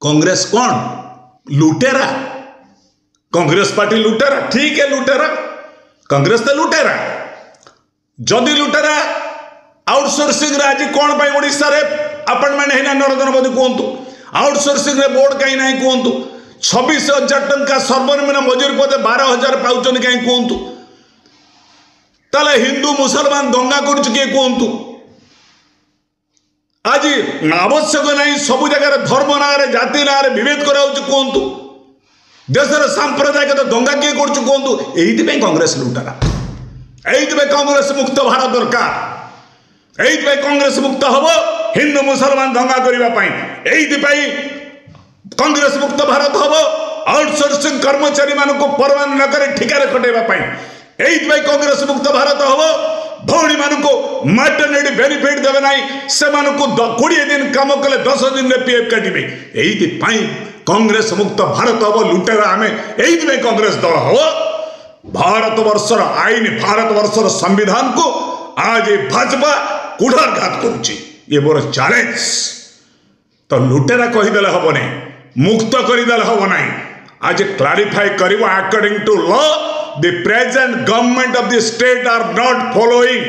कांग्रेस कौन लुटेरा? कांग्रेस पार्टी लुटेरा? ठीक है लुटेरा, कांग्रेस तो लुटेरा। जदि लुटेरा आउटसोर्सिंग आज कौन पाई ओडिशा रे अपॉइंटमेंट है ना नरेंद्र मोदी कहतु आउटसोर्सिंग रे बोर्ड कहीं ना कहतु 26,000 टंका सर्वनिम्न मजूरी पदे 12,000 पाउछन कहीं कहतु ताले हिंदू मुसलमान दंगा करुच किए कहतु आज आवश्यक नहीं सबु जगह धर्म ना जाति ना विभेद कहतु देशर सांप्रदायिक दंगा किए कहतु ये कांग्रेस लुटारा ये कांग्रेस मुक्त भारत दरकार ये कांग्रेस मुक्त हम हिंदू मुसलमान दंगा करने ये कांग्रेस मुक्त भारत हम आउटसोर्सिंग कर्मचारी मान परमान न कर ठिकार खटेवाई ये कांग्रेस मुक्त भारत हम भौणी मान मैटरनिटी बेनिफिट देवे ना से 20 दिन कम कले 10 दिन में पीएफ काटे ये कांग्रेस मुक्त भारत हम लुटेरा आम ये कांग्रेस दल हम भारत वर्षर आईन भारत वर्षर संविधान को आज भाजपा कुठारघात करुच्ची मोर चैलेंज तो लुटेरा कहीदेले हम नहीं मुक्त करदेले हम नहीं आज क्लारिफाई कर according to law the present government of the state are not following.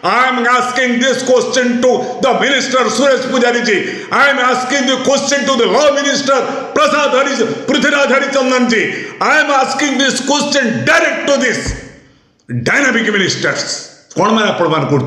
I am asking this question to the minister Suresh Pujari ji. I am asking the question to the law minister Prithviraj Harichandan ji. I am asking this question direct to this dynamic ministers. कौन मैंने प्रमाण कर